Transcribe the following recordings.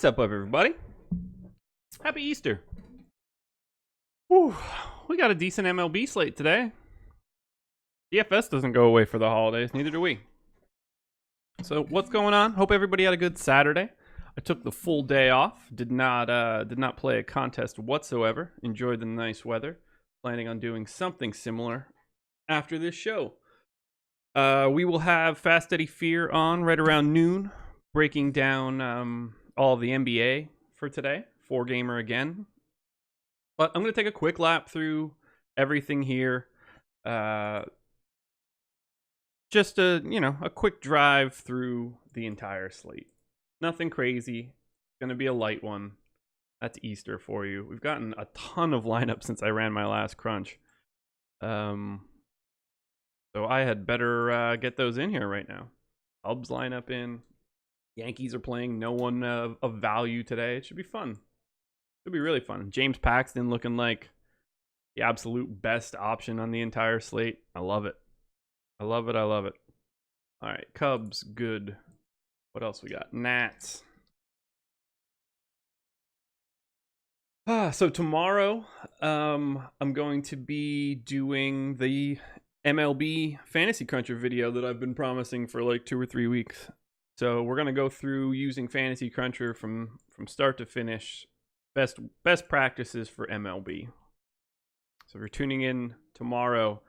What's up, everybody? Happy Easter. Whew, we got a decent MLB slate today. DFS doesn't go away for the holidays, neither do we. So what's going on? Hope everybody had a good Saturday. I took the full day off. Did not play a contest whatsoever. Enjoyed the nice weather. Planning on doing something similar after this show. We will have Fast Eddie Fear on right around noon, breaking down all of the NBA for today. 4-gamer again. But I'm going to take a quick lap through everything here. Just a quick drive through the entire slate. Nothing crazy. It's going to be a light one. That's Easter for you. We've gotten a ton of lineups since I ran my last crunch. So I had better get those in here right now. Cubs lineup in. Yankees are playing no one of value today. It should be fun. Should be really fun. James Paxton looking like the absolute best option on the entire slate. I love it. I love it. All right, Cubs, good. What else we got? Nats. So tomorrow, I'm going to be doing the MLB Fantasy Cruncher video that I've been promising for like 2 or 3 weeks. So we're going to go through using Fantasy Cruncher from start to finish. Best practices for MLB. So if you're tuning in tomorrow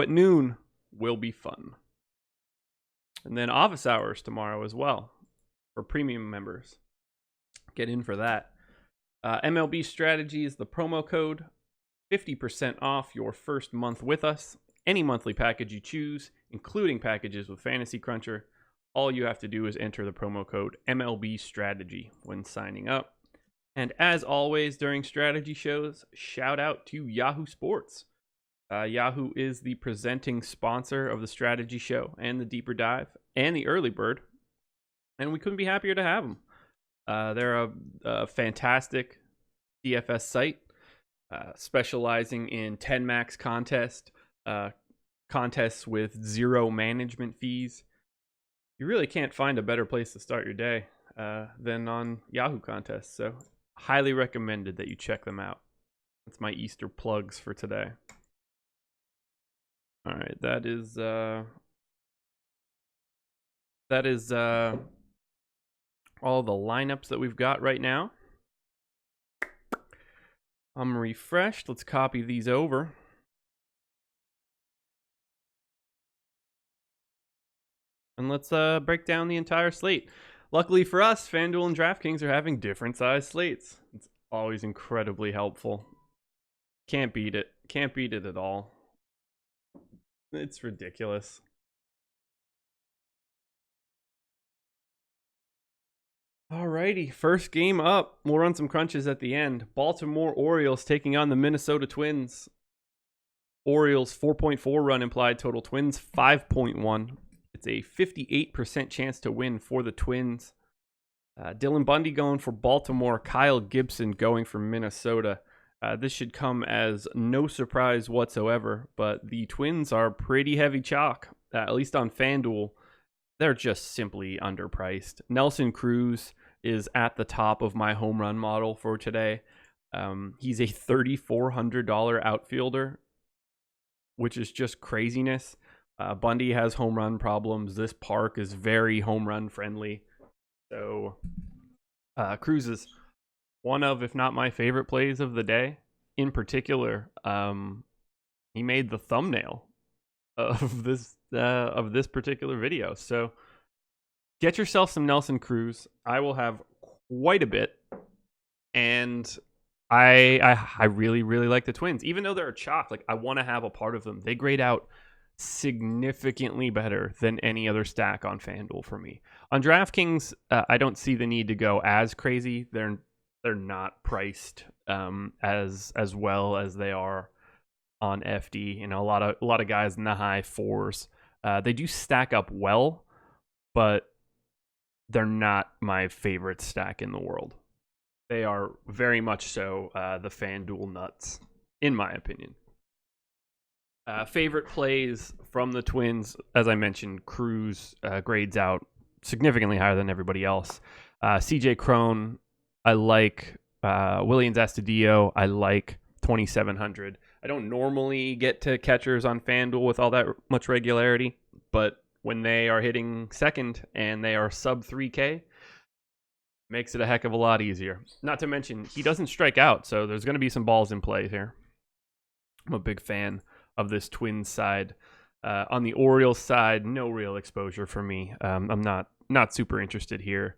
at noon will be fun. And then office hours tomorrow as well for premium members. Get in for that. MLB Strategy is the promo code. 50% off your first month with us. Any monthly package you choose, including packages with Fantasy Cruncher. All you have to do is enter the promo code MLB Strategy when signing up. And as always during strategy shows, shout out to Yahoo Sports. Yahoo is the presenting sponsor of the strategy show and the deeper dive and the early bird. And we couldn't be happier to have them. They're a fantastic DFS site specializing in 10 max contests with zero management fees. You really can't find a better place to start your day than on Yahoo contests. So highly recommended that you check them out. That's my Easter plugs for today. All right, that is all the lineups that we've got right now. I'm refreshed. Let's copy these over. And let's break down the entire slate. Luckily for us, FanDuel and DraftKings are having different size slates. It's always incredibly helpful. Can't beat it. Can't beat it at all. It's ridiculous. Alrighty, first game up. We'll run some crunches at the end. Baltimore Orioles taking on the Minnesota Twins. Orioles 4.4 run implied total. Twins 5.1. It's a 58% chance to win for the Twins. Dylan Bundy going for Baltimore. Kyle Gibson going for Minnesota. This should come as no surprise whatsoever, but the Twins are pretty heavy chalk, at least on FanDuel. They're just simply underpriced. Nelson Cruz is at the top of my home run model for today. He's a $3,400 outfielder, which is just craziness. Bundy has home run problems. This park is very home run friendly. So Cruz is one of, if not my favorite plays of the day. In particular, he made the thumbnail of this particular video. So get yourself some Nelson Cruz. I will have quite a bit, and I really, really like the Twins. Even though they're a chalk, like I want to have a part of them. They grade out significantly better than any other stack on FanDuel for me. On DraftKings, I don't see the need to go as crazy. They're not priced as well as they are on FD. You know, a lot of guys in the high fours. They do stack up well, but they're not my favorite stack in the world. They are very much so the FanDuel nuts, in my opinion. Favorite plays from the Twins, as I mentioned, Cruz grades out significantly higher than everybody else. CJ Cron I like Willians Astudillo. I like 2,700. I don't normally get to catchers on FanDuel with all that much regularity, but when they are hitting second and they are sub 3K, makes it a heck of a lot easier. Not to mention, he doesn't strike out, so there's going to be some balls in play here. I'm a big fan of this Twins side. On the Orioles side, no real exposure for me. I'm not super interested here.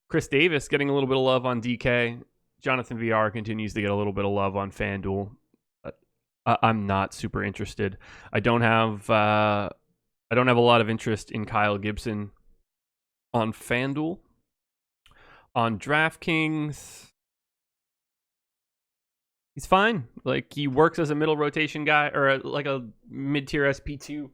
Chris Davis getting a little bit of love on DK. Jonathan VR continues to get a little bit of love on FanDuel. I'm not super interested. I don't have a lot of interest in Kyle Gibson on FanDuel. On DraftKings, he's fine. Like, he works as a middle rotation guy or like a mid-tier SP2.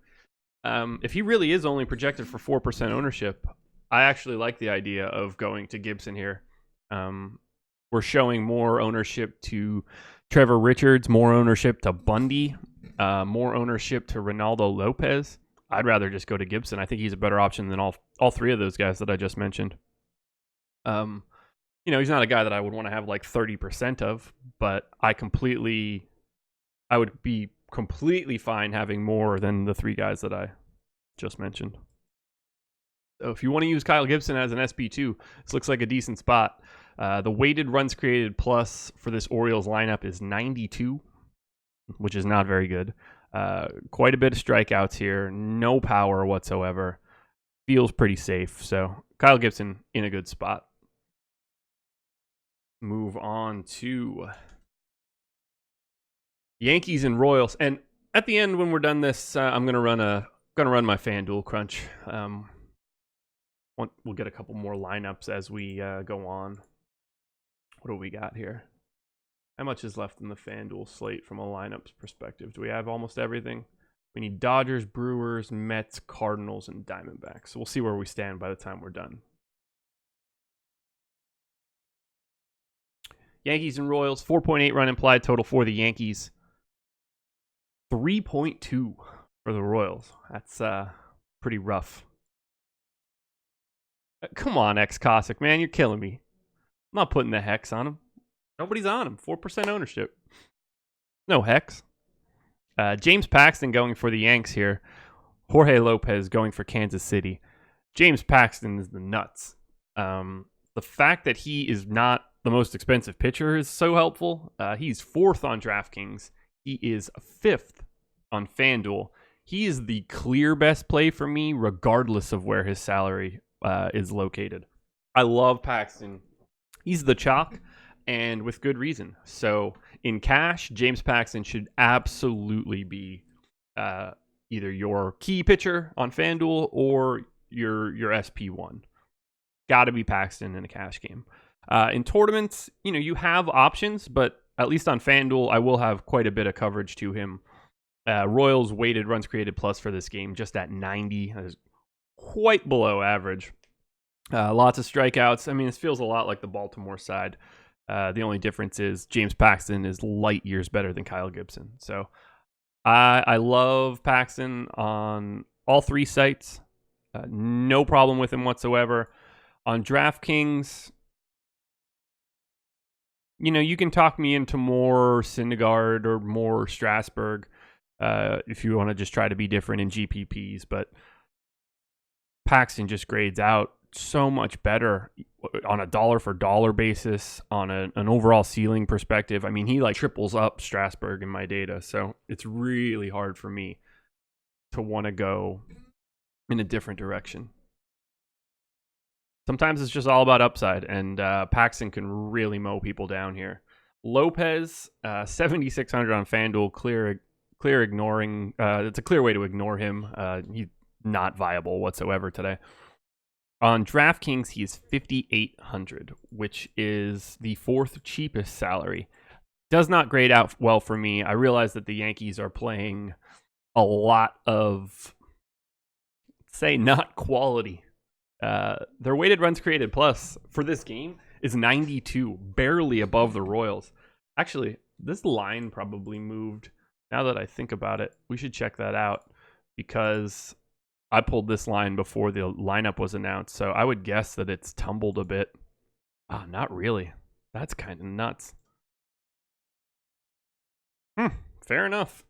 If he really is only projected for 4% ownership, I actually like the idea of going to Gibson here. We're showing more ownership to Trevor Richards, more ownership to Bundy, more ownership to Ronaldo Lopez. I'd rather just go to Gibson. I think he's a better option than all three of those guys that I just mentioned. He's not a guy that I would want to have like 30% of, but I would be completely fine having more than the three guys that I just mentioned. So if you want to use Kyle Gibson as an SP2, this looks like a decent spot. The weighted runs created plus for this Orioles lineup is 92, which is not very good. Quite a bit of strikeouts here. No power whatsoever. Feels pretty safe. So Kyle Gibson in a good spot. Move on to Yankees and Royals. And at the end, when we're done this, I'm gonna run my FanDuel crunch. We'll get a couple more lineups as we go on. What do we got here? How much is left in the FanDuel slate from a lineups perspective? Do we have almost everything? We need Dodgers, Brewers, Mets, Cardinals, and Diamondbacks. So we'll see where we stand by the time we're done. Yankees and Royals, 4.8 run implied total for the Yankees. 3.2 for the Royals. That's pretty rough. Come on, Cossack, man. You're killing me. I'm not putting the hex on him. Nobody's on him. 4% ownership. No hex. James Paxton going for the Yanks here. Jorge Lopez going for Kansas City. James Paxton is the nuts. The fact that he is not the most expensive pitcher is so helpful. He's 4th on DraftKings. He is 5th on FanDuel. He is the clear best play for me, regardless of where his salary is located. I love Paxton. He's the chalk, and with good reason. So in cash, James Paxton should absolutely be either your key pitcher on FanDuel or your SP1. Got to be Paxton in a cash game. In tournaments, you have options, but at least on FanDuel, I will have quite a bit of coverage to him. Royals weighted runs created plus for this game just at 90. That is quite below average. Lots of strikeouts. I mean, this feels a lot like the Baltimore side. The only difference is James Paxton is light years better than Kyle Gibson. So I love Paxton on all three sites. No problem with him whatsoever. On DraftKings, you can talk me into more Syndergaard or more Strasburg if you want to just try to be different in GPPs. But Paxton just grades out so much better on a dollar for dollar basis, on an overall ceiling perspective. I mean, he like triples up Strasburg in my data. So it's really hard for me to want to go in a different direction. Sometimes it's just all about upside, and Paxton can really mow people down here. Lopez, 7,600 on FanDuel, clear ignoring. It's a clear way to ignore him. He's not viable whatsoever today. On DraftKings, he is 5,800, which is the 4th cheapest salary. Does not grade out well for me. I realize that the Yankees are playing a lot of, say, not quality. Their weighted runs created plus for this game is 92, barely above the Royals. Actually, this line probably moved. Now that I think about it, we should check that out because I pulled this line before the lineup was announced, so I would guess that it's tumbled a bit. Not really. That's kind of nuts. Fair enough.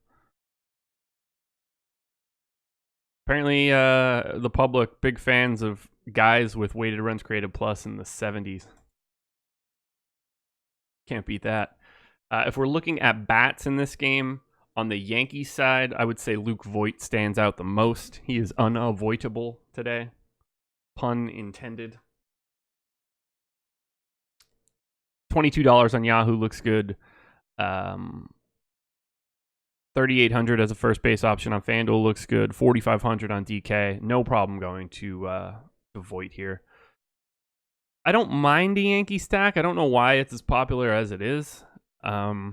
Apparently, the public, big fans of guys with weighted runs created plus in the 70s. Can't beat that. If we're looking at bats in this game, on the Yankees side, I would say Luke Voit stands out the most. He is unavoidable today. Pun intended. $22 on Yahoo looks good. 3,800 as a first base option on FanDuel looks good. 4,500 on DK. No problem going to Voit here. I don't mind the Yankee stack. I don't know why it's as popular as it is. I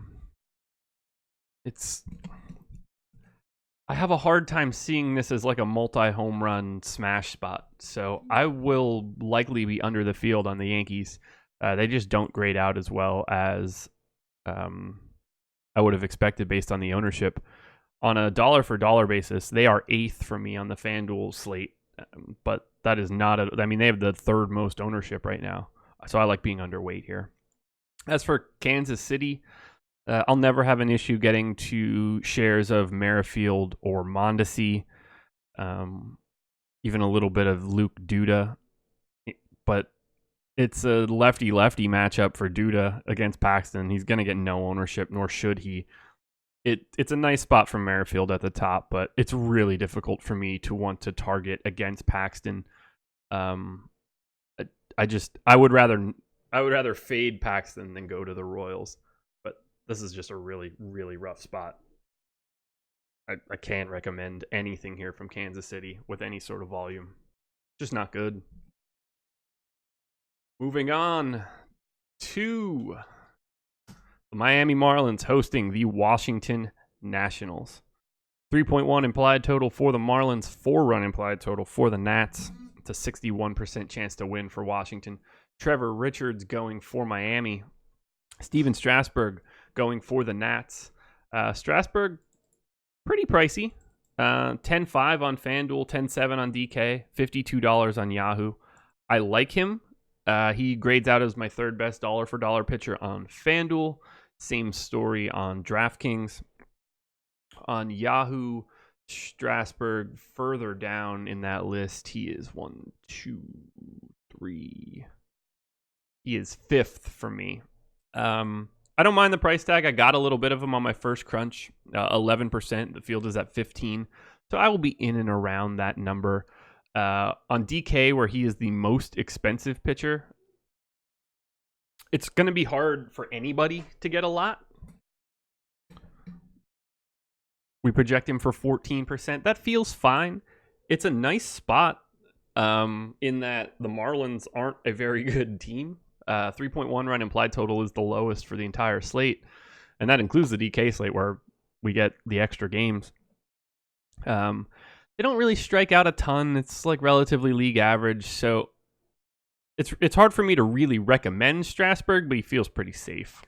have a hard time seeing this as like a multi-home run smash spot. So I will likely be under the field on the Yankees. They just don't grade out as well as I would have expected based on the ownership. On a dollar for dollar basis, they are 8th for me on the FanDuel slate. But that is not they have the 3rd most ownership right now. So I like being underweight here. As for Kansas City, I'll never have an issue getting to shares of Merrifield or Mondesi, even a little bit of Luke Duda. But it's a lefty-lefty matchup for Duda against Paxton. He's going to get no ownership, nor should he. It's a nice spot for Merrifield at the top, but it's really difficult for me to want to target against Paxton. I would rather fade Paxton than go to the Royals. This is just a really, really rough spot. I can't recommend anything here from Kansas City with any sort of volume. Just not good. Moving on to the Miami Marlins hosting the Washington Nationals. 3.1 implied total for the Marlins, 4-run implied total for the Nats. It's a 61% chance to win for Washington. Trevor Richards going for Miami. Steven Strasburg going for the Nats. Strasburg, pretty pricey. 10.5 on FanDuel, 10.7 on DK, $52 on Yahoo. I like him. He grades out as my 3rd best dollar for dollar pitcher on FanDuel. Same story on DraftKings. On Yahoo, Strasburg further down in that list. He is 1, 2, 3. He is 5th for me. I don't mind the price tag. I got a little bit of him on my first crunch, 11%. The field is at 15. So I will be in and around that number. On DK, where he is the most expensive pitcher, it's going to be hard for anybody to get a lot. We project him for 14%. That feels fine. It's a nice spot in that the Marlins aren't a very good team. 3.1 run implied total is the lowest for the entire slate. And that includes the DK slate where we get the extra games. They don't really strike out a ton. It's like relatively league average. So it's hard for me to really recommend Strasburg, but he feels pretty safe.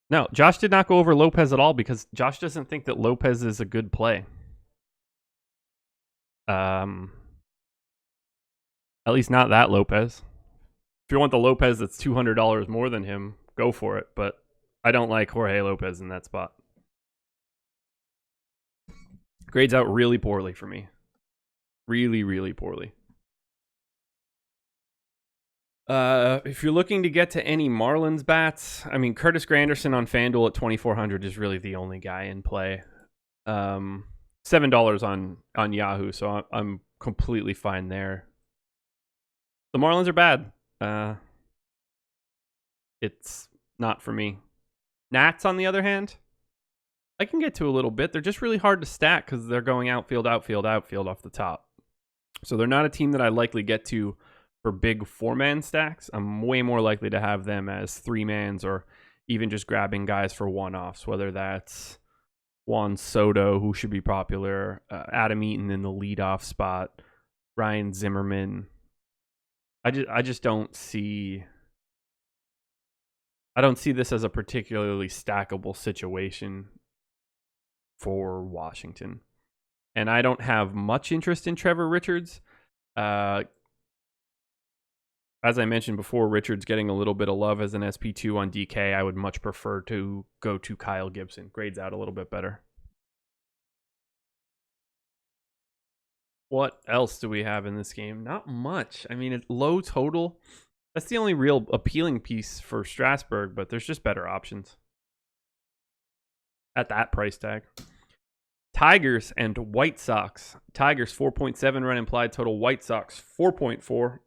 No, Josh did not go over Lopez at all because Josh doesn't think that Lopez is a good play. At least not that Lopez. If you want the Lopez that's $200 more than him, go for it. But I don't like Jorge Lopez in that spot. Grades out really poorly for me. Really, really poorly. If you're looking to get to any Marlins bats, I mean, Curtis Granderson on FanDuel at 2,400 is really the only guy in play. $7 on Yahoo, so I'm completely fine there. The Marlins are bad. It's not for me. Nats, on the other hand, I can get to a little bit. They're just really hard to stack because they're going outfield, outfield, outfield off the top. So they're not a team that I likely get to for big 4-man stacks. I'm way more likely to have them as 3-mans or even just grabbing guys for one-offs, whether that's Juan Soto, who should be popular, Adam Eaton in the leadoff spot, Ryan Zimmerman. I just don't see... I don't see this as a particularly stackable situation for Washington. And I don't have much interest in Trevor Richards. as I mentioned before, Richard's getting a little bit of love as an SP2 on DK. I would much prefer to go to Kyle Gibson. Grades out a little bit better. What else do we have in this game? Not much. I mean, it's low total. That's the only real appealing piece for Strasburg, but there's just better options at that price tag. Tigers and White Sox. Tigers 4.7 run implied total. White Sox 4.4.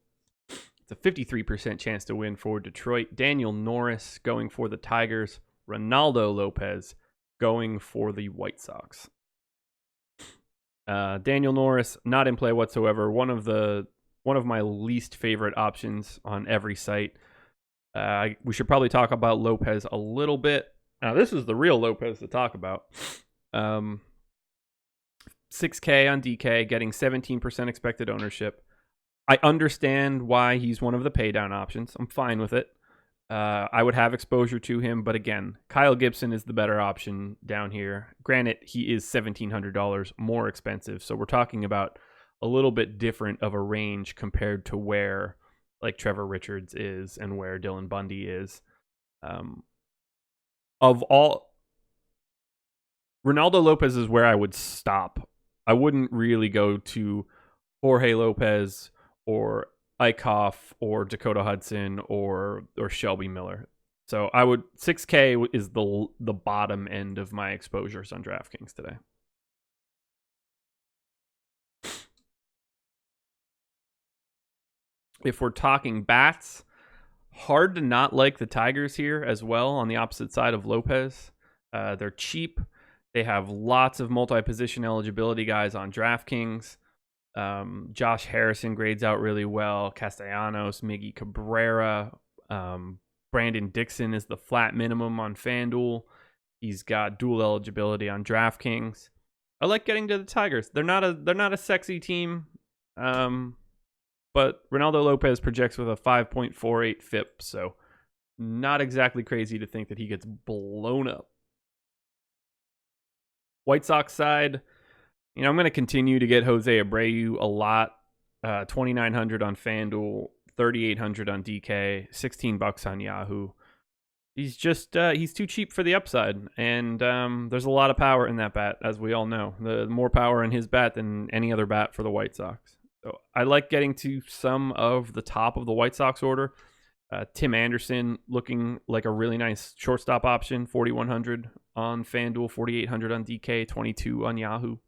It's a 53% chance to win for Detroit. Daniel Norris going for the Tigers. Ronaldo Lopez going for the White Sox. Daniel Norris not in play whatsoever. One of my least favorite options on every site. We should probably talk about Lopez a little bit. Now, this is the real Lopez to talk about. 6K on DK, getting 17% expected ownership. I understand why he's one of the paydown options. I'm fine with it. I would have exposure to him, but again, Kyle Gibson is the better option down here. Granted, he is $1,700 more expensive, so we're talking about a little bit different of a range compared to where like Trevor Richards is and where Dylan Bundy is. Of all, Ronaldo Lopez is where I would stop. I wouldn't really go to Jorge Lopez or Eichhoff or Dakota Hudson or Shelby Miller. So I would 6K is the bottom end of my exposures on DraftKings today. If we're talking bats, hard to not like the Tigers here as well on the opposite side of Lopez. They're cheap. They have lots of multi-position eligibility guys on DraftKings. Josh Harrison grades out really well. Castellanos, Miggy Cabrera. Brandon Dixon is the flat minimum on FanDuel. He's got dual eligibility on DraftKings. I like getting to the Tigers. They're not a sexy team. But Ronaldo Lopez projects with a 5.48 FIP, so not exactly crazy to think that he gets blown up. White Sox side, I'm going to continue to get Jose Abreu a lot. 2,900 on FanDuel, 3,800 on DK, $16 on Yahoo. He's just he's too cheap for the upside, and there's a lot of power in that bat, as we all know. The more power in his bat than any other bat for the White Sox. So I like getting to some of the top of the White Sox order. Tim Anderson looking like a really nice shortstop option, 4,100 on FanDuel, 4,800 on DK, 22 on Yahoo.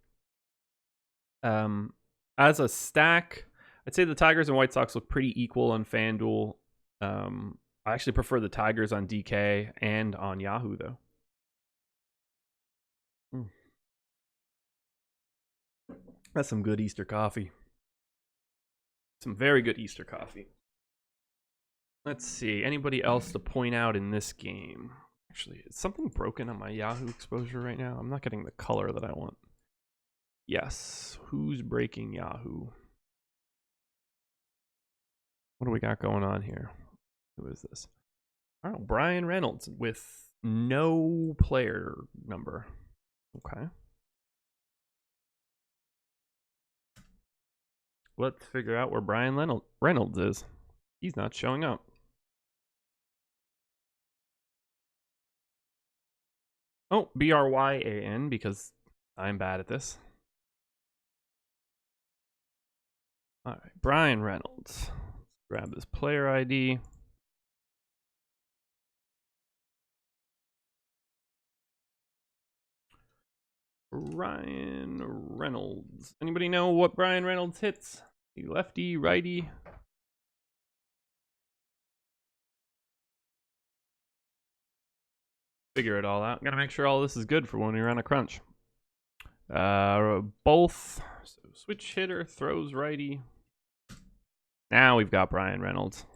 As a stack, I'd say the Tigers and White Sox look pretty equal on FanDuel. I actually prefer the Tigers on DK and on Yahoo, though. That's some good Easter coffee. Some very good Easter coffee. Let's see. Anybody else to point out in this game? Actually, is something broken on my Yahoo exposure right now? I'm not getting the color that I want. Yes. Who's breaking Yahoo? What do we got going on here? Who is this? Oh, Brian Reynolds with no player number. Okay. Let's figure out where Brian Reynolds is. He's not showing up. Oh, Bryan, because I'm bad at this. All right, Brian Reynolds. Let's grab this player ID. Brian Reynolds. Anybody know what Brian Reynolds hits? Lefty, righty? Figure it all out. Gotta make sure all this is good for when we run a crunch. Both. So switch hitter, throws righty. Now we've got Brian Reynolds.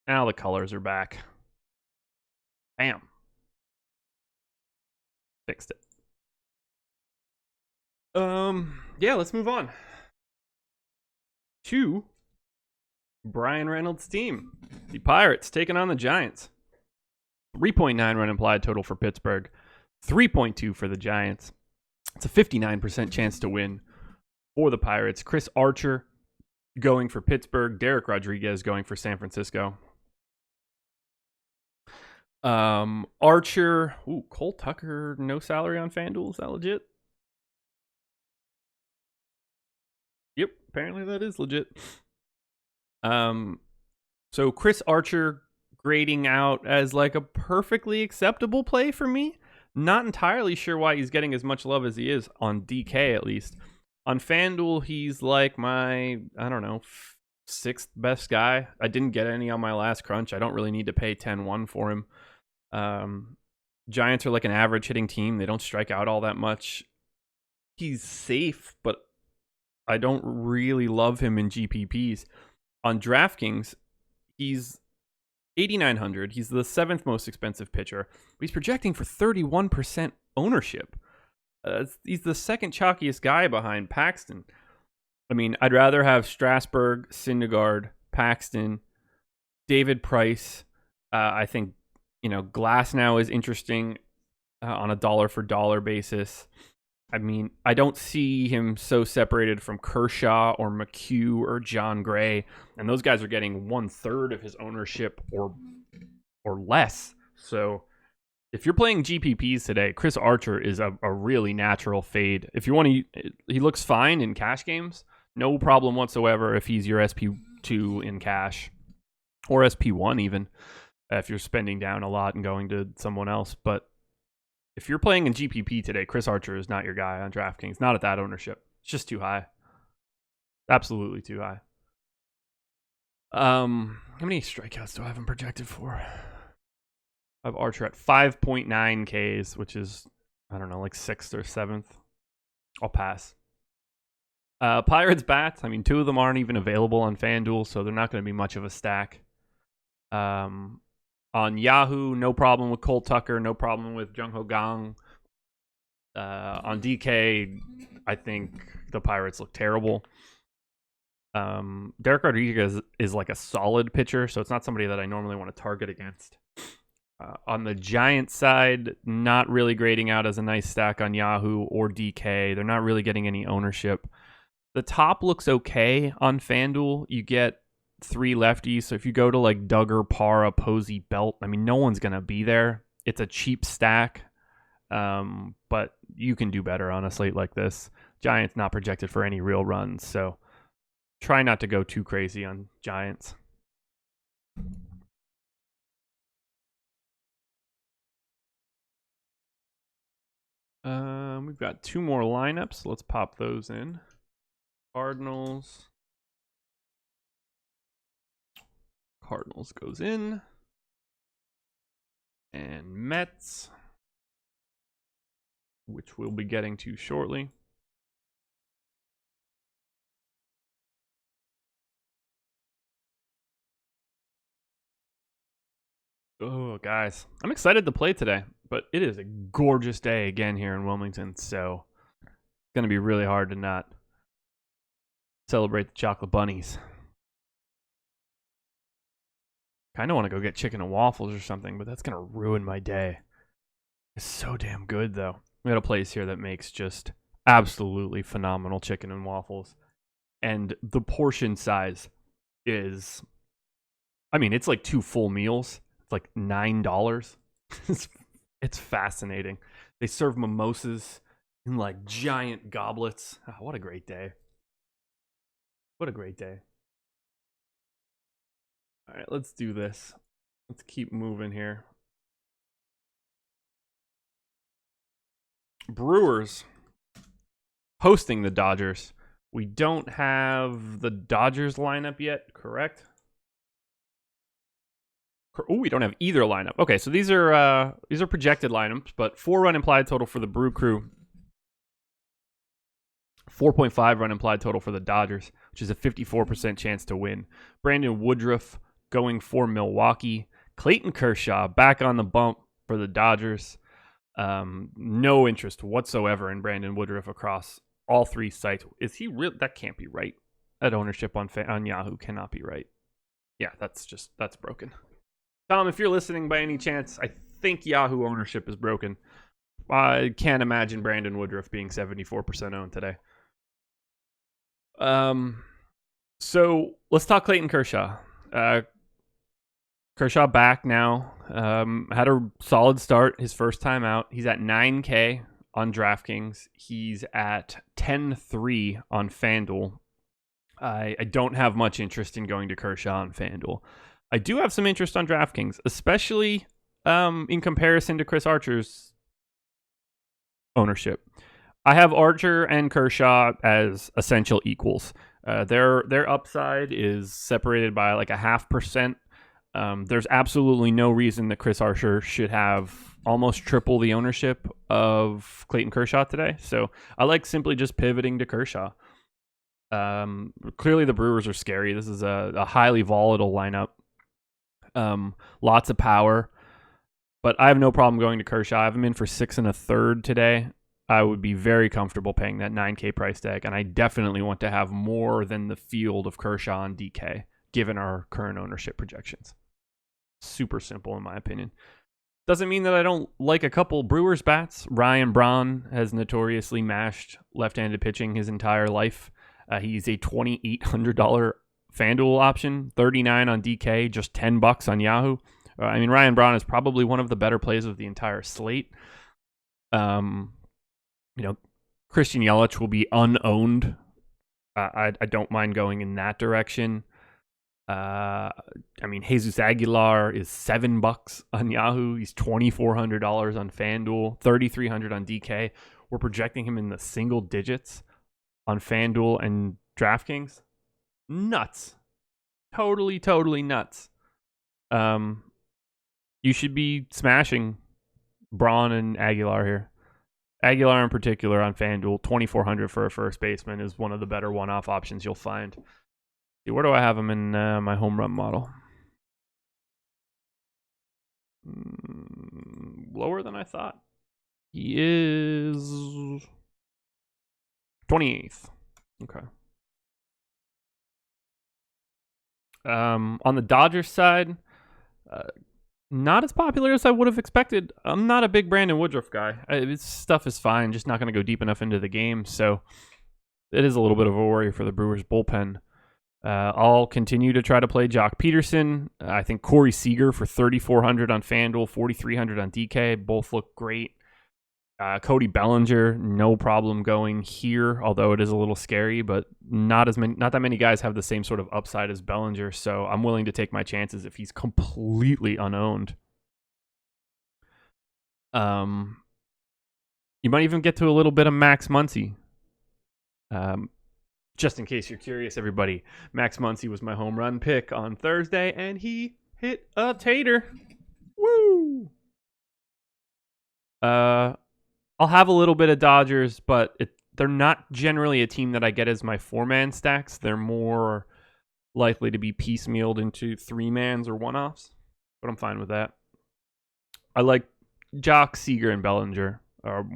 Now the colors are back. Bam. Fixed it. Yeah, let's move on to Brian Reynolds' team. The Pirates taking on the Giants. 3.9 run implied total for Pittsburgh. 3.2 for the Giants. It's a 59% chance to win for the Pirates. Chris Archer going for Pittsburgh. Derek Rodriguez going for San Francisco. Archer. Ooh, Cole Tucker, no salary on FanDuel. Is that legit? Yep, apparently that is legit. So Chris Archer grading out as like a perfectly acceptable play for me. Not entirely sure why he's getting as much love as he is on DK, at least. On FanDuel, he's like my, I don't know, sixth best guy. I didn't get any on my last crunch. I don't really need to pay 10-1 for him. Giants are like an average hitting team. They don't strike out all that much. He's safe, but I don't really love him in GPPs. On DraftKings, he's 8,900. He's the seventh most expensive pitcher. But he's projecting for 31% ownership. He's the second chalkiest guy behind Paxton. I mean, I'd rather have Strasburg, Syndergaard, Paxton, David Price. I think, Glass now is interesting on a dollar for dollar basis. I mean, I don't see him so separated from Kershaw or McHugh or John Gray, and those guys are getting 1/3 of his ownership or less. So if you're playing GPPs today, Chris Archer is a really natural fade. If you want to, he looks fine in cash games. No problem whatsoever if he's your SP2 in cash or SP1 even, if you're spending down a lot and going to someone else. But if you're playing in GPP today, Chris Archer is not your guy on DraftKings. Not at that ownership. It's just too high. Absolutely too high. How many strikeouts do I have him projected for? I have Archer at 5.9 Ks, which is, I don't know, like 6th or 7th. I'll pass. Pirates bats. I mean, 2 of them aren't even available on FanDuel, so they're not going to be much of a stack. On Yahoo, no problem with Cole Tucker, no problem with Jung Ho Gang. On DK, I think the Pirates look terrible. Derek Rodriguez is like a solid pitcher, so it's not somebody that I normally want to target against. On the Giants side, not really grading out as a nice stack on Yahoo or DK. They're not really getting any ownership. The top looks okay on FanDuel. You get 3 lefties. So if you go to like Duggar, Parra, Posey, Belt, I mean, no one's going to be there. It's a cheap stack, but you can do better on a slate like this. Giants not projected for any real runs, so try not to go too crazy on Giants. We've got 2 more lineups. Let's pop those in. Cardinals goes in. And Mets, which we'll be getting to shortly. Oh, guys, I'm excited to play today, but it is a gorgeous day again here in Wilmington, so it's going to be really hard to not celebrate the chocolate bunnies. Kind of want to go get chicken and waffles or something, but that's going to ruin my day. It's so damn good, though. We got a place here that makes just absolutely phenomenal chicken and waffles. And the portion size is, I mean, it's like 2 full meals. It's like $9. It's fascinating. They serve mimosas in like giant goblets. Oh, what a great day. What a great day. All right, let's do this. Let's keep moving here. Brewers hosting the Dodgers. We don't have the Dodgers lineup yet, correct? Oh, we don't have either lineup. Okay, so these are projected lineups, but 4-run implied total for the Brew Crew. 4.5 run implied total for the Dodgers, which is a 54% chance to win. Brandon Woodruff going for Milwaukee. Clayton Kershaw back on the bump for the Dodgers. No interest whatsoever in Brandon Woodruff across all 3 sites. Is he real? That can't be right. That ownership on Yahoo cannot be right. Yeah, that's broken. Tom, if you're listening by any chance, I think Yahoo ownership is broken. I can't imagine Brandon Woodruff being 74% owned today. So let's talk Clayton Kershaw. Kershaw back now. Had a solid start his first time out. He's at 9K on DraftKings. He's at 10-3 on FanDuel. I don't have much interest in going to Kershaw on FanDuel. I do have some interest on DraftKings, especially in comparison to Chris Archer's ownership. I have Archer and Kershaw as essential equals. Their upside is separated by like 0.5%. There's absolutely no reason that Chris Archer should have almost triple the ownership of Clayton Kershaw today. So I like simply just pivoting to Kershaw. Clearly the Brewers are scary. This is a highly volatile lineup. Lots of power, but I have no problem going to Kershaw. I have him in for 6 1/3 today. I would be very comfortable paying that 9K price tag, and I definitely want to have more than the field of Kershaw and DK, given our current ownership projections. Super simple, in my opinion. Doesn't mean that I don't like a couple Brewers bats. Ryan Braun has notoriously mashed left-handed pitching his entire life. He's a $2,800 FanDuel option, $39 on DK, just $10 on Yahoo. Ryan Braun is probably one of the better plays of the entire slate. Christian Yelich will be unowned. I don't mind going in that direction. Jesus Aguilar is $7 on Yahoo. He's $2,400 on FanDuel, $3,300 on DK. We're projecting him in the single digits on FanDuel and DraftKings. Nuts. Totally nuts. You should be smashing Braun and Aguilar here. Aguilar in particular on FanDuel, $2,400 for a first baseman is one of the better one-off options you'll find. See, where do I have him in my home run model? Lower than I thought. He is 28th. Okay. On the Dodgers side, not as popular as I would have expected. I'm not a big Brandon Woodruff guy. His stuff is fine, just not going to go deep enough into the game. So it is a little bit of a worry for the Brewers bullpen. I'll continue to try to play Jock Peterson. I think Corey Seager for $3,400 on FanDuel, $4,300 on DK. Both look great. Cody Bellinger, no problem going here, although it is a little scary, but not that many guys have the same sort of upside as Bellinger, so I'm willing to take my chances if he's completely unowned. You might even get to a little bit of Max Muncy. Just in case you're curious, everybody, Max Muncy was my home run pick on Thursday, and he hit a tater. Woo! I'll have a little bit of Dodgers, but they're not generally a team that I get as my 4-man stacks. They're more likely to be piecemealed into 3-mans or one-offs, but I'm fine with that. I like Jock, Seager, and Bellinger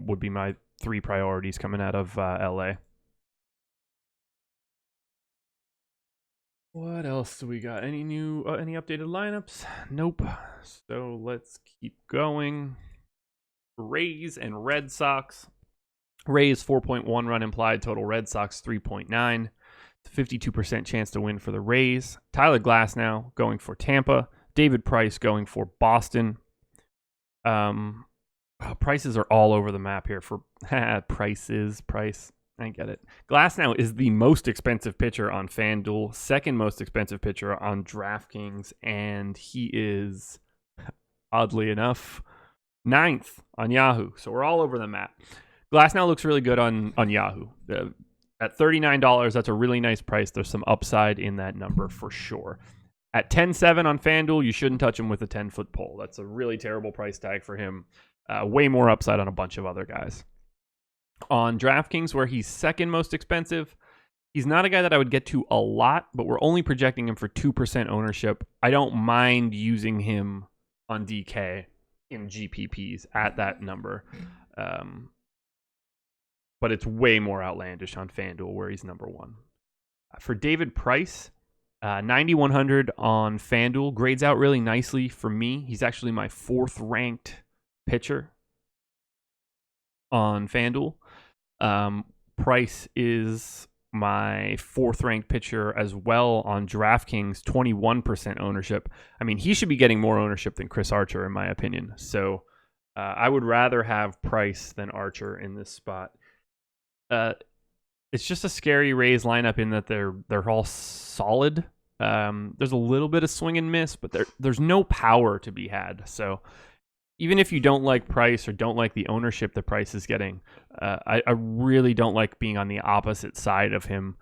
would be my 3 priorities coming out of LA. What else do we got? Any updated lineups? Nope. So let's keep going. Rays and Red Sox. Rays 4.1 run implied total. Red Sox 3.9. 52% chance to win for the Rays. Tyler Glasnow going for Tampa. David Price going for Boston. Prices are all over the map here for Price. I get it. Glasnow is the most expensive pitcher on FanDuel, second most expensive pitcher on DraftKings, and he is, oddly enough, 9th on Yahoo. So we're all over the map. Glasnow looks really good on Yahoo. At $39, that's a really nice price. There's some upside in that number for sure. At 10.7 on FanDuel, you shouldn't touch him with a 10-foot pole. That's a really terrible price tag for him. Way more upside on a bunch of other guys. On DraftKings, where he's second most expensive, he's not a guy that I would get to a lot, but we're only projecting him for 2% ownership. I don't mind using him on DK in GPPs at that number. But it's way more outlandish on FanDuel, where he's number 1. For David Price, 9,100 on FanDuel grades out really nicely for me. He's actually my 4th ranked pitcher on FanDuel. Price is my 4th ranked pitcher as well on DraftKings, 21% ownership. I mean, he should be getting more ownership than Chris Archer, in my opinion. So I would rather have Price than Archer in this spot. It's just a scary Rays lineup in that they're all solid. There's a little bit of swing and miss, but there's no power to be had. So even if you don't like Price or don't like the ownership that Price is getting, I really don't like being on the opposite side of him.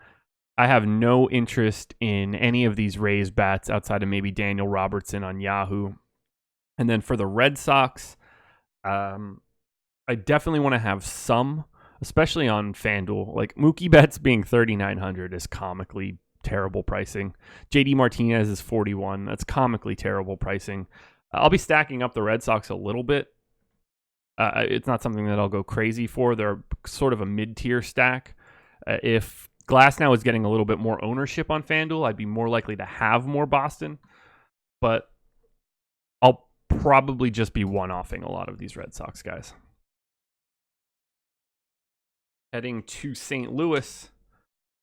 I have no interest in any of these Rays bats outside of maybe Daniel Robertson on Yahoo. And then for the Red Sox, I definitely want to have some, especially on FanDuel. Like Mookie Betts being 3,900 is comically terrible pricing. JD Martinez is 41. That's comically terrible pricing. I'll be stacking up the Red Sox a little bit. It's not something that I'll go crazy for. They're sort of a mid-tier stack. If Glasnow is getting a little bit more ownership on FanDuel, I'd be more likely to have more Boston. But I'll probably just be one-offing a lot of these Red Sox guys. Heading to St. Louis,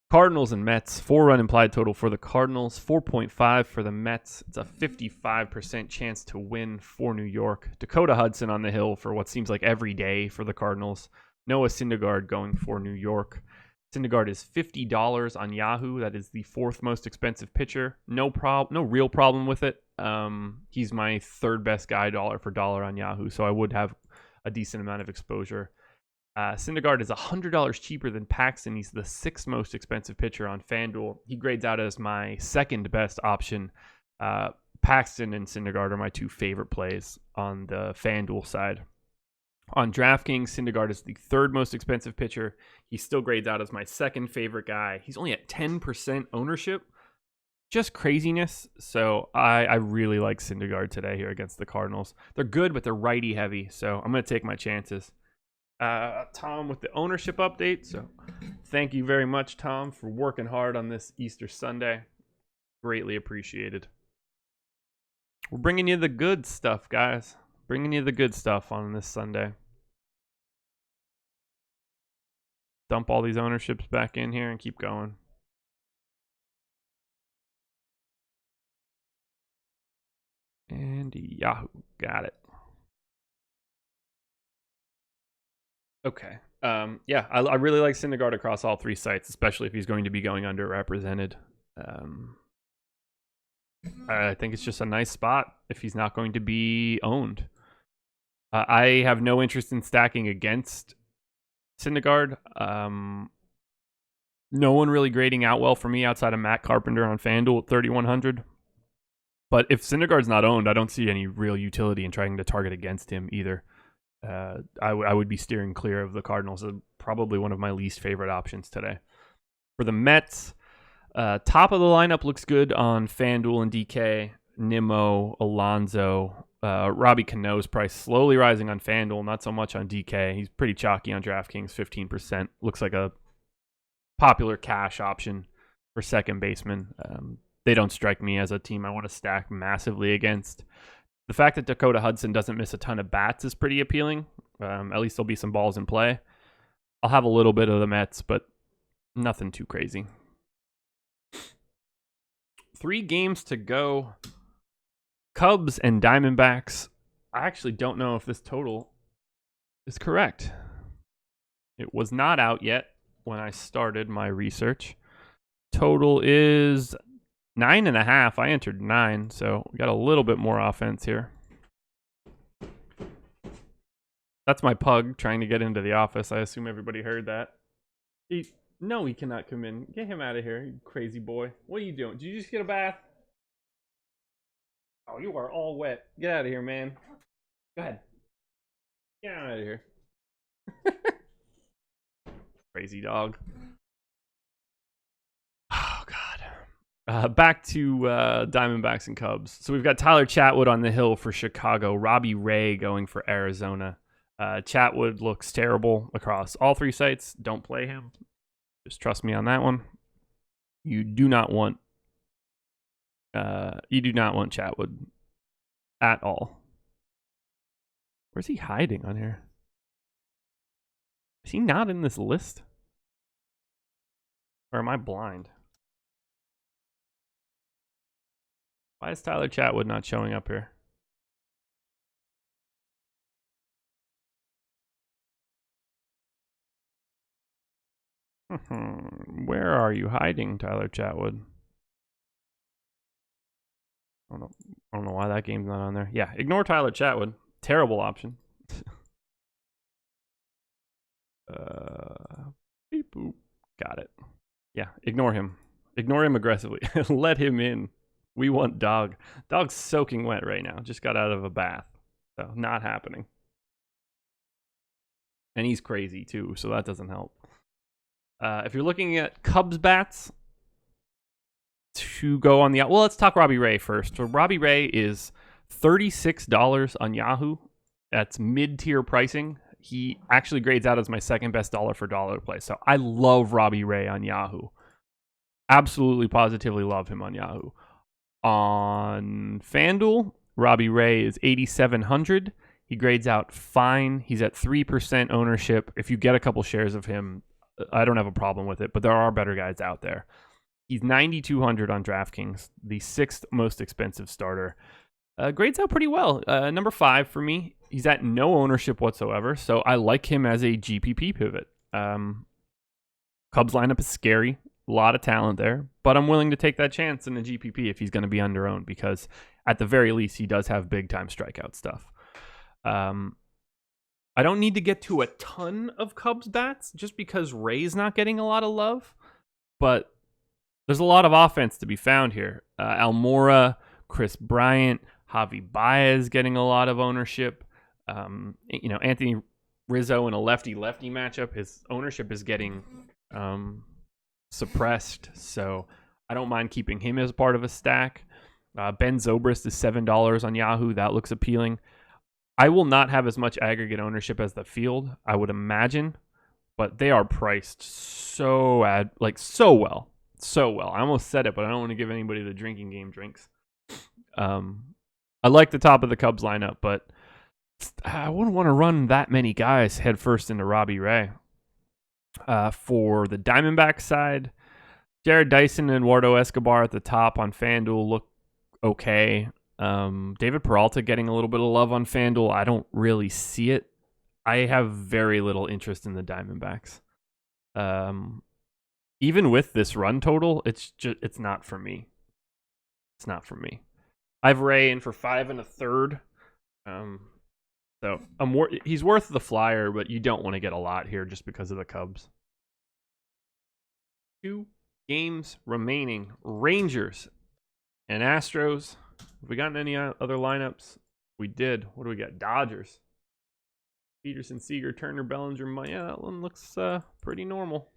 Cardinals and Mets. 4-run implied total for the Cardinals, 4.5 for the Mets. It's a 55% chance to win for New York. Dakota Hudson on the hill for what seems like every day for the Cardinals. Noah Syndergaard going for New York. Syndergaard is $50 on Yahoo. That is the 4th most expensive pitcher. No real problem with it. He's my 3rd best guy dollar for dollar on Yahoo, so I would have a decent amount of exposure. Syndergaard is $100 cheaper than Paxton. He's the 6th most expensive pitcher on FanDuel. He grades out as my 2nd best option. Paxton and Syndergaard are my 2 favorite plays on the FanDuel side. On DraftKings, Syndergaard is the 3rd most expensive pitcher. He still grades out as my 2nd favorite guy. He's only at 10% ownership. Just craziness. So I really like Syndergaard today here against the Cardinals. They're good, but they're righty heavy. So I'm going to take my chances. Tom with the ownership update. So thank you very much, Tom, for working hard on this Easter Sunday. Greatly appreciated. We're bringing you the good stuff, guys. Bringing you the good stuff on this Sunday. Dump all these ownerships back in here and keep going. And Yahoo. Got it. Okay. Yeah, I really like Syndergaard across all 3 sites, especially if he's going to be going underrepresented. I think it's just a nice spot if he's not going to be owned. I have no interest in stacking against Syndergaard. No one really grading out well for me outside of Matt Carpenter on FanDuel at 3,100. But if Syndergaard's not owned, I don't see any real utility in trying to target against him either. I would be steering clear of the Cardinals. Probably one of my least favorite options today. For the Mets, top of the lineup looks good on FanDuel and DK. Nimmo, Alonso, Robbie Cano's price slowly rising on FanDuel, not so much on DK. He's pretty chalky on DraftKings, 15%. Looks like a popular cash option for second baseman. They don't strike me as a team I want to stack massively against. The fact that Dakota Hudson doesn't miss a ton of bats is pretty appealing. At least there'll be some balls in play. I'll have a little bit of the Mets, but nothing too crazy. 3 games to go. Cubs and Diamondbacks. I actually don't know if this total is correct. It was not out yet when I started my research. Total is 9.5. I entered 9, so we got a little bit more offense here. That's my pug trying to get into the office. I assume everybody heard that. No, he cannot come in. Get him out of here, you crazy boy. What are you doing? Did you just get a bath? Oh, you are all wet. Get out of here, man. Go ahead. Get out of here. Crazy dog. Oh, God. Back to Diamondbacks and Cubs. So we've got Tyler Chatwood on the hill for Chicago. Robbie Ray going for Arizona. Chatwood looks terrible across all 3 sites. Don't play him. Just trust me on that one. You do not want Chatwood at all. Where's he hiding on here? Is he not in this list? Or am I blind? Why is Tyler Chatwood not showing up here? Where are you hiding, Tyler Chatwood? I don't know why that game's not on there. Yeah, ignore Tyler Chatwood. Terrible option. Beep boop. Got it. Yeah, ignore him. Ignore him aggressively. Let him in. We want Dog. Dog's soaking wet right now. Just got out of a bath. So, not happening. And he's crazy too, so that doesn't help. If you're looking at Cubs bats to go on the... Well, let's talk Robbie Ray first. So Robbie Ray is $36 on Yahoo. That's mid-tier pricing. He actually grades out as my second best dollar for dollar play. So I love Robbie Ray on Yahoo. Absolutely, positively love him on Yahoo. On FanDuel, Robbie Ray is $8,700. He grades out fine. He's at 3% ownership. If you get a couple shares of him, I don't have a problem with it, but there are better guys out there. He's $9,200 on DraftKings, the sixth most expensive starter. Grades out pretty well. Number 5 for me. He's at no ownership whatsoever, so I like him as a GPP pivot. Cubs lineup is scary. A lot of talent there, but I'm willing to take that chance in the GPP if he's going to be under owned, because at the very least, he does have big time strikeout stuff. I don't need to get to a ton of Cubs bats just because Ray's not getting a lot of love, but there's a lot of offense to be found here. Almora, Chris Bryant, Javi Baez getting a lot of ownership. Anthony Rizzo in a lefty-lefty matchup, his ownership is getting suppressed, so I don't mind keeping him as part of a stack. Ben Zobrist is $7 on Yahoo. That looks appealing. I will not have as much aggregate ownership as the field, I would imagine, but they are priced so well. So well. I almost said it, but I don't want to give anybody the drinking game drinks. I like the top of the Cubs lineup, but I wouldn't want to run that many guys head first into Robbie Ray. For the Diamondbacks side, Jared Dyson and Eduardo Escobar at the top on FanDuel look okay. David Peralta getting a little bit of love on FanDuel. I don't really see it. I have very little interest in the Diamondbacks. Even with this run total, it's not for me. It's not for me. I have Ray in for 5 1/3. So he's worth the flyer, but you don't want to get a lot here just because of the Cubs. 2 games remaining. Rangers and Astros. Have we gotten any other lineups? We did. What do we got? Dodgers. Peterson, Seager, Turner, Bellinger. Yeah, that one looks pretty normal.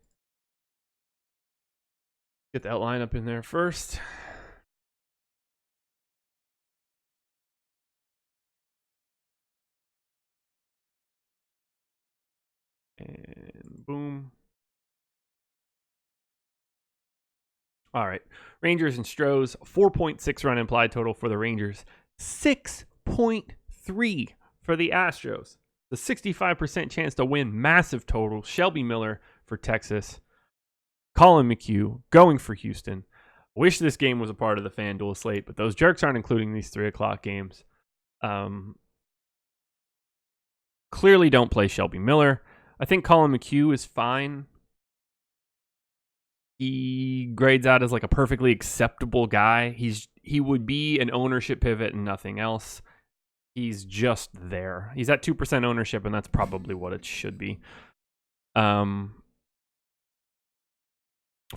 Get that lineup in there first. And boom. All right. Rangers and Stros, 4.6 run implied total for the Rangers, 6.3 for the Astros. The 65% chance to win, massive total. Shelby Miller for Texas. Colin McHugh going for Houston. Wish this game was a part of the FanDuel slate, but those jerks aren't including these 3 o'clock games. Clearly don't play Shelby Miller. I think Colin McHugh is fine. He grades out as like a perfectly acceptable guy. He would be an ownership pivot and nothing else. He's just there. He's at 2% ownership, and that's probably what it should be. If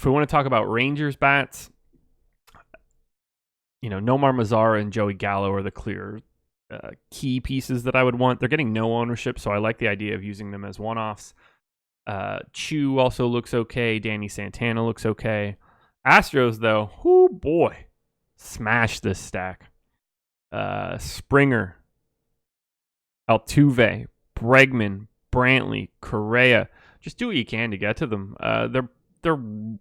we want to talk about Rangers bats, Nomar Mazara and Joey Gallo are the clear key pieces that I would want. They're getting no ownership, so I like the idea of using them as one-offs. Chu also looks okay. Danny Santana looks okay. Astros, though, whoo boy, smash this stack. Springer, Altuve, Bregman, Brantley, Correa. Just do what you can to get to them. They're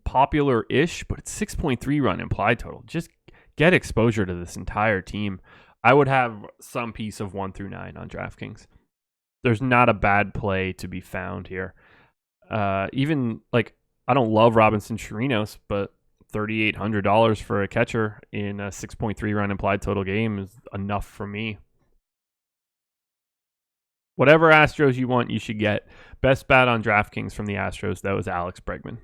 popular-ish, but it's 6.3 run implied total. Just get exposure to this entire team. I would have some piece of 1 through 9 on DraftKings. There's not a bad play to be found here. Even like I don't love Robinson Chirinos, but $3,800 for a catcher in a 6.3 run implied total game is enough for me. Whatever Astros you want, you should get. Best bat on DraftKings from the Astros, though, is Alex Bregman.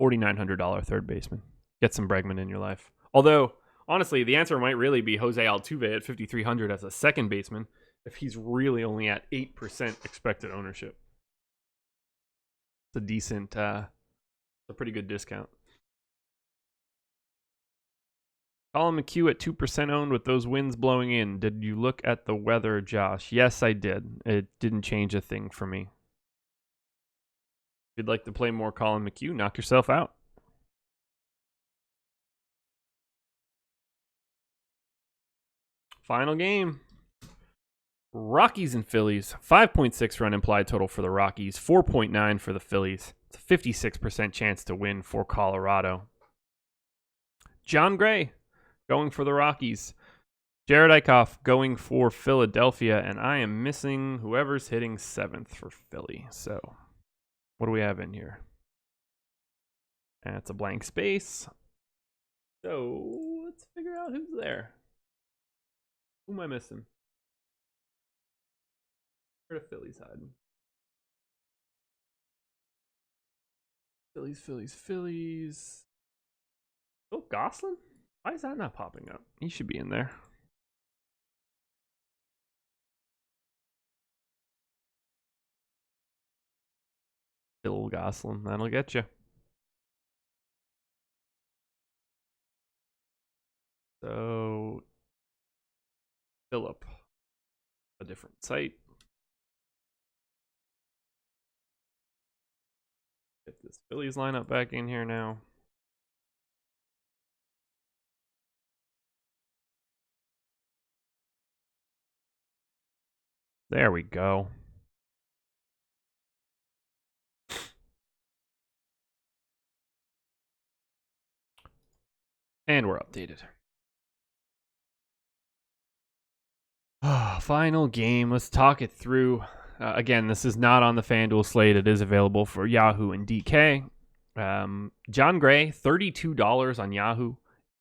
$4,900 third baseman. Get some Bregman in your life. Although, honestly, the answer might really be Jose Altuve at $5,300 as a second baseman if he's really only at 8% expected ownership. It's a decent, a pretty good discount. Colin McHugh at 2% owned with those winds blowing in. Did you look at the weather, Josh? Yes, I did. It didn't change a thing for me. If you'd like to play more Colin McHugh, knock yourself out. Final game. Rockies and Phillies. 5.6 run implied total for the Rockies. 4.9 for the Phillies. It's a 56% chance to win for Colorado. John Gray going for the Rockies. Jared Eichhoff going for Philadelphia. And I am missing whoever's hitting 7th for Philly. So what do we have in here? That's a blank space. So let's figure out who's there. Who am I missing? Where the Phillies hiding? Phillies. Oh, Gosselin? Why is that not popping up? He should be in there. Phil Gosselin, that'll get you. So, Phillip, a different site. Get this Phillies lineup back in here now. There we go. And we're updated. Final game. Let's talk it through. Again, this is not on the FanDuel slate. It is available for Yahoo and DK. John Gray, $32 on Yahoo,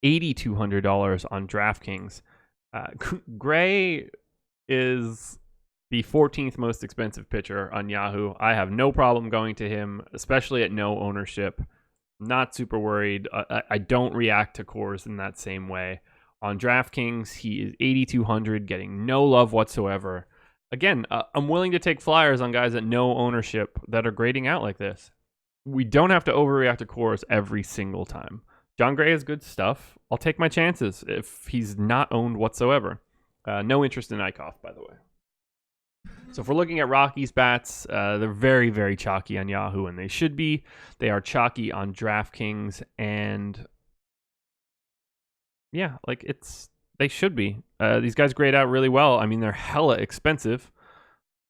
$8,200 on DraftKings. Gray is the 14th most expensive pitcher on Yahoo. I have no problem going to him, especially at no ownership. Not super worried. I don't react to cores in that same way. On DraftKings, he is $8,200, getting no love whatsoever. Again, I'm willing to take flyers on guys at no ownership that are grading out like this. We don't have to overreact to cores every single time. John Gray has good stuff. I'll take my chances if he's not owned whatsoever. No interest in Eichhoff, by the way. So if we're looking at Rockies bats, they're very, very chalky on Yahoo, and they should be. They are chalky on DraftKings, and yeah, like they should be. These guys grade out really well. I mean, they're hella expensive,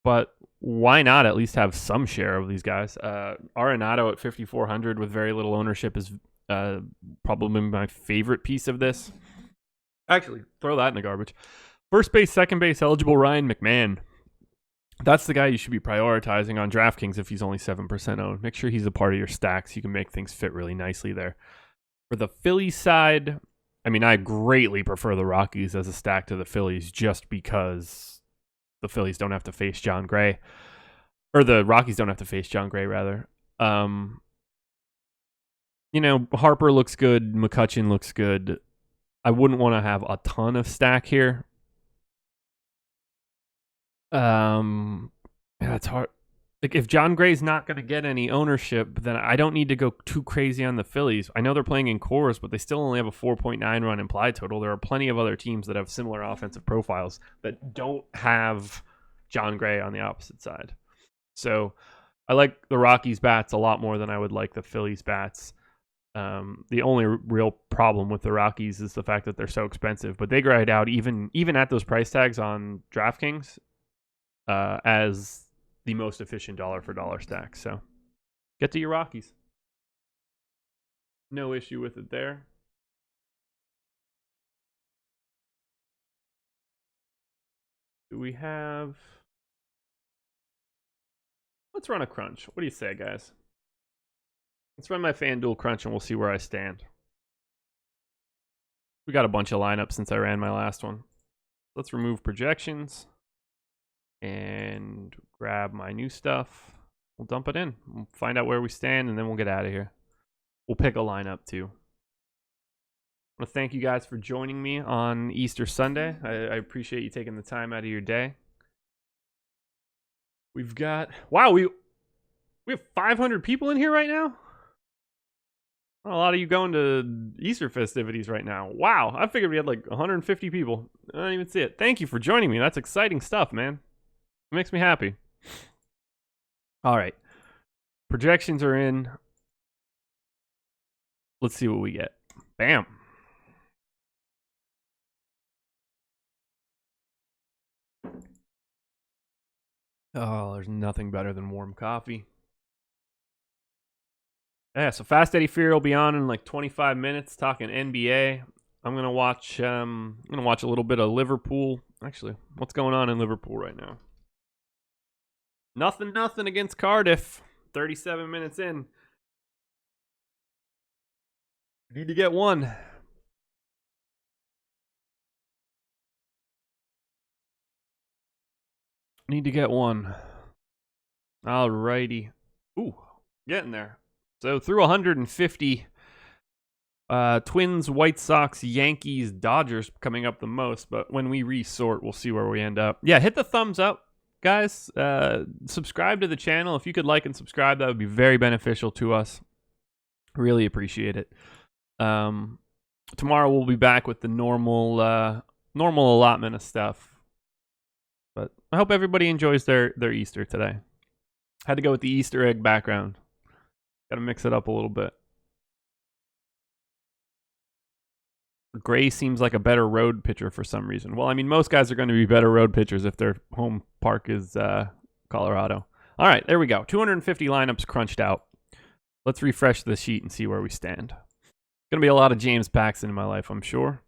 but why not at least have some share of these guys? Arenado at 5,400 with very little ownership is probably my favorite piece of this. Actually, throw that in the garbage. First base, second base eligible Ryan McMahon. That's the guy you should be prioritizing on DraftKings if he's only 7% owned. Make sure he's a part of your stacks. You can make things fit really nicely there. For the Phillies side, I mean, I greatly prefer the Rockies as a stack to the Phillies just because the Phillies don't have to face John Gray. Or the Rockies don't have to face John Gray, rather. Harper looks good. McCutchen looks good. I wouldn't want to have a ton of stack here. It's hard. Like, if John Gray's not going to get any ownership, then I don't need to go too crazy on the Phillies. I know they're playing in cores, but they still only have a 4.9 run implied total. There are plenty of other teams that have similar offensive profiles that don't have John Gray on the opposite side. So I like the Rockies bats a lot more than I would like the Phillies bats. The only real problem with the Rockies is the fact that they're so expensive, but they grade out even at those price tags on DraftKings as the most efficient dollar for dollar stack. So get to your Rockies. No issue with it there. Do we have... Let's run a crunch. What do you say, guys? Let's run my FanDuel crunch and we'll see where I stand. We got a bunch of lineups since I ran my last one. Let's remove projections and grab my new stuff. We'll dump it in. We'll find out where we stand and then we'll get out of here. We'll pick a lineup too. I want to thank you guys for joining me on Easter Sunday. I appreciate you taking the time out of your day. We've got, wow, we have 500 people in here right now. A lot of you going to Easter festivities right now. Wow, I figured we had like 150 people. I didn't even see it. Thank you for joining me. That's exciting stuff, man. It makes me happy. All right. Projections are in. Let's see what we get. Bam. Oh, there's nothing better than warm coffee. Yeah, so Fast Eddie Fear will be on in like 25 minutes talking NBA. I'm gonna watch a little bit of Liverpool. Actually, what's going on in Liverpool right now? Nothing against Cardiff. 37 minutes in. Need to get one. Need to get one. Alrighty. Ooh, getting there. So through 150, Twins, White Sox, Yankees, Dodgers coming up the most. But when we resort, we'll see where we end up. Yeah, hit the thumbs up, guys. Subscribe to the channel. If you could like and subscribe, that would be very beneficial to us. Really appreciate it. Tomorrow we'll be back with the normal allotment of stuff. But I hope everybody enjoys their Easter today. Had to go with the Easter egg background. Got to mix it up a little bit. Gray seems like a better road pitcher for some reason. Well, I mean, most guys are going to be better road pitchers if their home park is Colorado. All right, there we go. 250 lineups crunched out. Let's refresh the sheet and see where we stand. Going to be a lot of James Paxton in my life, I'm sure.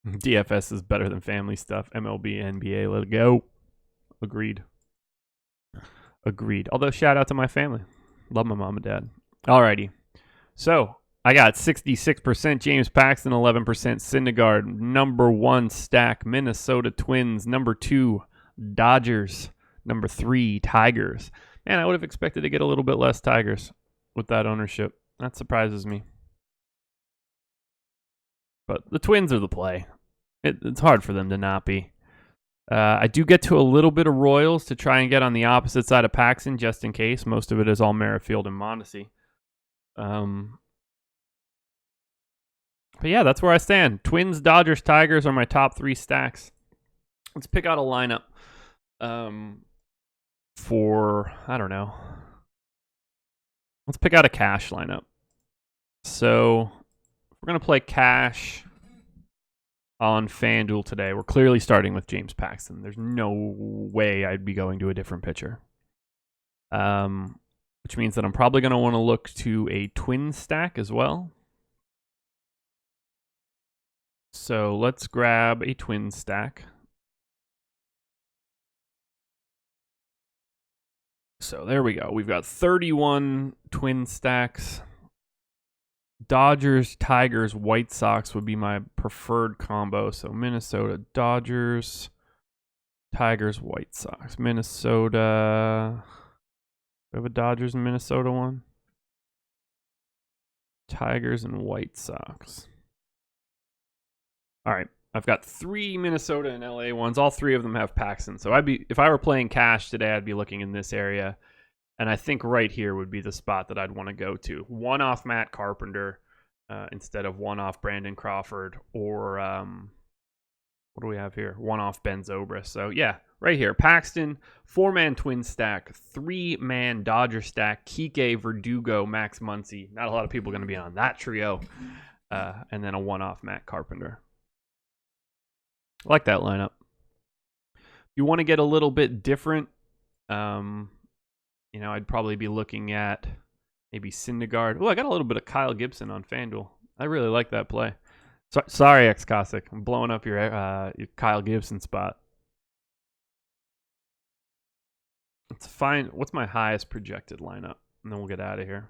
DFS is better than family stuff. MLB, NBA, let it go. Agreed. Although, shout out to my family. Love my mom and dad. Alrighty. So, I got 66% James Paxton, 11% Syndergaard. Number 1 stack, Minnesota Twins. Number 2, Dodgers. Number 3, Tigers. Man, I would have expected to get a little bit less Tigers with that ownership. That surprises me. But the Twins are the play. It's hard for them to not be. I do get to a little bit of Royals to try and get on the opposite side of Paxton, just in case. Most of it is all Merrifield and Mondesi. But yeah, that's where I stand. Twins, Dodgers, Tigers are my top 3 stacks. Let's pick out a lineup for, I don't know. Let's pick out a cash lineup. So we're going to play cash on FanDuel today. We're clearly starting with James Paxton. There's no way I'd be going to a different pitcher. Which means that I'm probably going to want to look to a twin stack as well. So let's grab a twin stack. So there we go. We've got 31 twin stacks. Dodgers, Tigers, White Sox would be my preferred combo. So Minnesota, Dodgers, Tigers, White Sox. Minnesota. We have a Dodgers and Minnesota one. Tigers and White Sox. All right. I've got 3 Minnesota and LA ones. All 3 of them have Paxton. So if I were playing cash today, I'd be looking in this area. And I think right here would be the spot that I'd want to go to. One off Matt Carpenter instead of one off Brandon Crawford, or what do we have here? One off Ben Zobrist. So yeah, right here. Paxton, 4-man twin stack, 3-man Dodger stack, Kike, Verdugo, Max Muncy. Not a lot of people going to be on that trio. And then a one off Matt Carpenter. I like that lineup. If you want to get a little bit different, I'd probably be looking at maybe Syndergaard. Oh, I got a little bit of Kyle Gibson on FanDuel. I really like that play. Sorry, X-Cossack. I'm blowing up your Kyle Gibson spot. Let's find what's my highest projected lineup, and then we'll get out of here.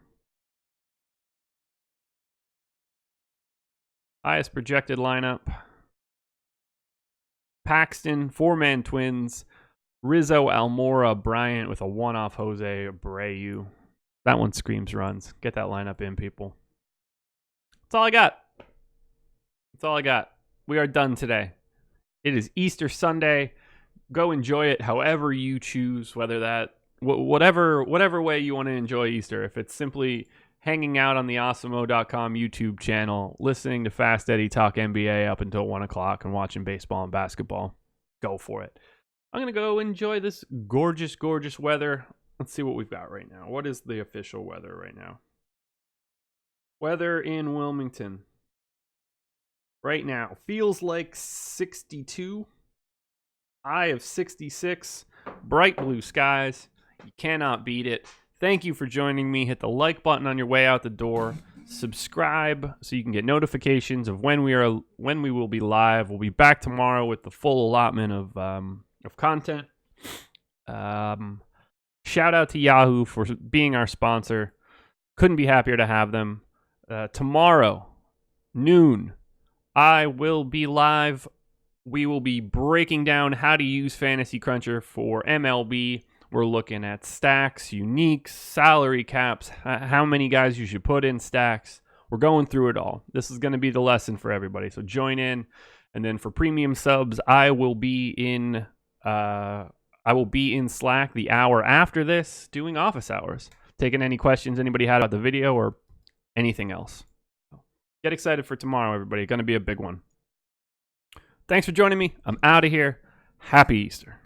Highest projected lineup. Paxton, 4-man Twins, Rizzo, Almora, Bryant with a one-off Jose Abreu. That one screams runs. Get that lineup in, people. That's all I got. That's all I got. We are done today. It is Easter Sunday. Go enjoy it however you choose, whether that whatever way you want to enjoy Easter. If it's simply hanging out on the Awesemo.com YouTube channel, listening to Fast Eddie talk NBA up until 1 o'clock and watching baseball and basketball, go for it. I'm going to go enjoy this gorgeous, gorgeous weather. Let's see what we've got right now. What is the official weather right now? Weather in Wilmington right now feels like 62. High of 66. Bright blue skies. You cannot beat it. Thank you for joining me. Hit the like button on your way out the door. Subscribe so you can get notifications of when we will be live. We'll be back tomorrow with the full allotment of content. Shout out to Yahoo for being our sponsor. Couldn't be happier to have them. Tomorrow, noon, I will be live. We will be breaking down how to use Fantasy Cruncher for MLB. We're looking at stacks, uniques, salary caps, how many guys you should put in stacks. We're going through it all. This is going to be the lesson for everybody. So join in. And then for premium subs, I will be in Slack the hour after this doing office hours, taking any questions anybody had about the video or anything else. Get excited for tomorrow, everybody. Going to be a big one. Thanks for joining me. I'm out of here. Happy Easter.